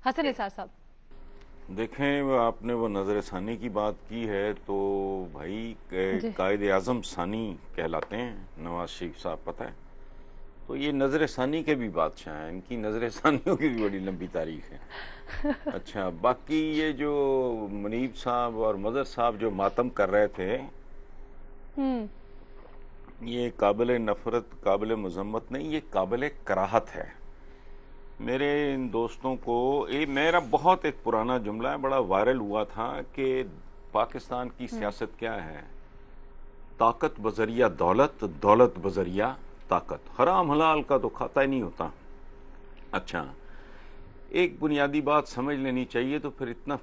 حسن نثار صاحب دیکھیں، آپ نے وہ نظر ثانی کی بات کی ہے تو بھائی قائد اعظم ثانی کہلاتے ہیں نواز شریف صاحب، پتہ ہے؟ تو یہ نظر ثانی کے بھی بادشاہ ہیں، ان کی نظر ثانیوں کی بھی بڑی لمبی تاریخ ہے۔ اچھا، باقی یہ جو منیب صاحب اور مظہر صاحب جو ماتم کر رہے تھے، یہ قابل نفرت، قابل مذمت نہیں، یہ قابل کراہت ہے۔ میرے ان دوستوں کو میرا بہت ایک پرانا جملہ ہے، بڑا وائرل ہوا تھا کہ پاکستان کی سیاست کیا ہے؟ طاقت بذریعہ دولت، دولت بذریعہ طاقت، حرام حلال کا تو کھاتا ہی نہیں ہوتا۔ اچھا، ایک بنیادی بات سمجھ لینی چاہیے، تو پھر اتنا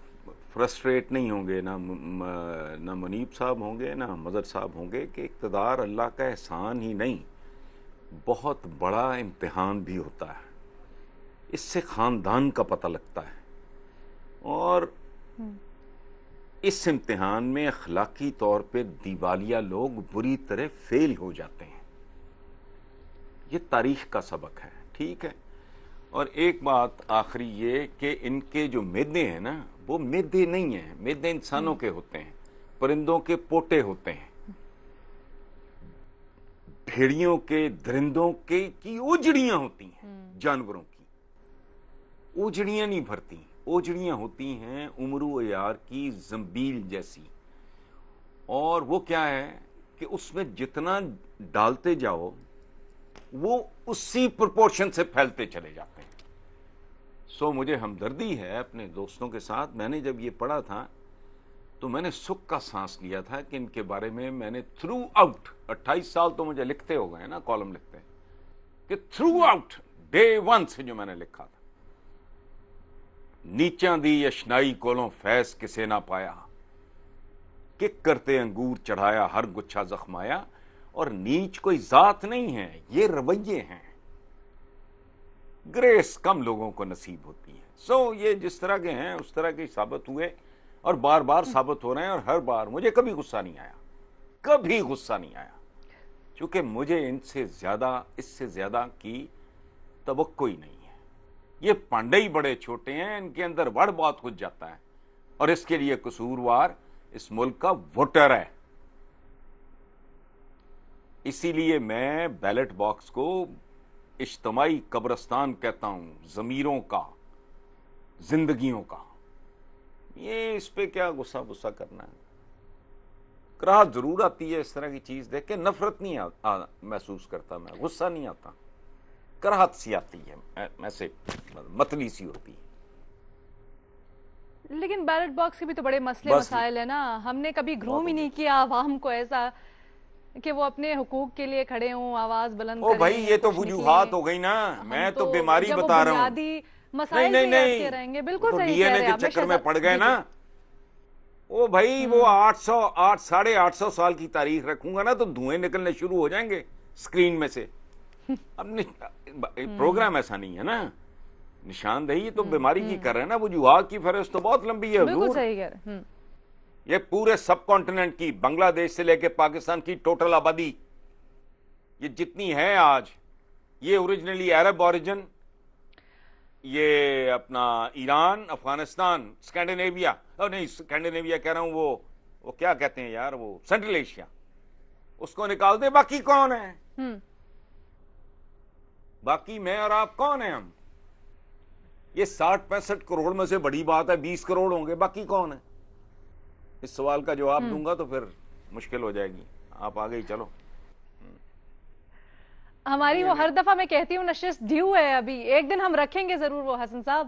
فرسٹریٹ نہیں ہوں گے، نہ منیب صاحب ہوں گے نہ مظہر صاحب ہوں گے، کہ اقتدار اللہ کا احسان ہی نہیں، بہت بڑا امتحان بھی ہوتا ہے۔ اس سے خاندان کا پتہ لگتا ہے، اور اس امتحان میں اخلاقی طور پہ دیوالیہ لوگ بری طرح فیل ہو جاتے ہیں۔ یہ تاریخ کا سبق ہے، ٹھیک ہے؟ اور ایک بات آخری یہ کہ ان کے جو میدے ہیں نا، وہ میدے نہیں ہیں، میدے انسانوں کے ہوتے ہیں، پرندوں کے پوٹے ہوتے ہیں، بھیڑیوں کے، درندوں کے کی اوجڑیاں ہوتی ہیں، جانوروں کی اوجڑیاں نہیں بھرتی، اوجڑیاں ہوتی ہیں امرو عیار کی زنبیل جیسی، اور وہ کیا ہے کہ اس میں جتنا ڈالتے جاؤ وہ اسی پرپورشن سے پھیلتے چلے جاتے ہیں۔ سو مجھے ہمدردی ہے اپنے دوستوں کے ساتھ۔ میں نے جب یہ پڑھا تھا تو میں نے سکھ کا سانس لیا تھا کہ ان کے بارے میں نے تھرو آؤٹ 28 سال تو مجھے لکھتے ہو گئے نا، کالم لکھتے، کہ تھرو آؤٹ ڈے 1 سے جو میں نے لکھا تھا، نیچاں دی اشنائی کولوں فیض کسے نہ پایا، کک کرتے انگور چڑھایا ہر گچھا زخمایا، اور نیچ کوئی ذات نہیں ہے، یہ رویے ہیں، گریس کم لوگوں کو نصیب ہوتی ہے۔ سو یہ جس طرح کے ہیں اس طرح کے ثابت ہوئے، اور بار بار ثابت ہو رہے ہیں، اور ہر بار مجھے کبھی غصہ نہیں آیا، کبھی غصہ نہیں آیا، چونکہ مجھے اس سے زیادہ کی توقع ہی نہیں ہے۔ یہ پانڈے ہی بڑے چھوٹے ہیں، ان کے اندر بڑ بہت کچھ جاتا ہے، اور اس کے لیے قصوروار اس ملک کا ووٹر ہے۔ اسی لیے میں بیلٹ باکس کو اجتماعی قبرستان کہتا ہوں، ضمیروں کا، زندگیوں کا۔ یہ اس پہ کیا غصہ کرنا ہے؟ کراہت ضرور آتی ہے اس طرح کی چیز دیکھ کے، نفرت نہیں محسوس کرتا میں، غصہ نہیں آتا، کراہت سی آتی ہے، ایسے متلی سی ہوتی ہے۔ لیکن بیلٹ باکس کے بھی تو بڑے مسئلے مسائل ہیں نا، ہم نے کبھی گروم ہی نہیں کیا عوام کو ایسا کہ وہ اپنے حقوق کے لیے کھڑے ہوں، آواز بلند کریں۔ بھائی یہ تو وجوہات ہو گئی نا، میں تو بیماری بتا رہا ہوں۔ بنیادی مسائل پہ یاد کے رہیں گے، بالکل صحیح کہہ رہے ہیں آپ۔ کے چکر میں پڑ گئے نا، بھائی وہ 800 سال کی تاریخ رکھوں گا نا تو دھوئیں نکلنے شروع ہو جائیں گے سکرین میں سے۔ اب پروگرام ایسا نہیں ہے نا، نشاندہی تو بیماری کی کر رہے ہیں نا، وجوہات کی فہرست تو بہت لمبی ہے۔ بالکل صحیح کہہ رہے ہیں۔ یہ پورے سب کانٹیننٹ کی، بنگلہ دیش سے لے کے پاکستان کی ٹوٹل آبادی یہ جتنی ہے آج، یہ اوریجنلی عرب اوریجن، یہ اپنا ایران، افغانستان، اسکینڈینیویا، نہیں اسکینڈینیویا کہہ رہا ہوں، وہ کیا کہتے ہیں یار، وہ سینٹرل ایشیا، اس کو نکال دے، باقی کون ہے؟ باقی میں اور آپ کون ہیں؟ ہم یہ 60-65 کروڑ میں سے بڑی بات ہے 20 کروڑ ہوں گے، باقی کون ہے؟ اس سوال کا جواب دوں گا تو پھر مشکل ہو جائے گی، آپ آگے ہی چلو۔ ہماری وہ ہر دفعہ میں کہتی ہوں نشست ڈیو ہے، ابھی ایک دن ہم رکھیں گے ضرور وہ حسن صاحب۔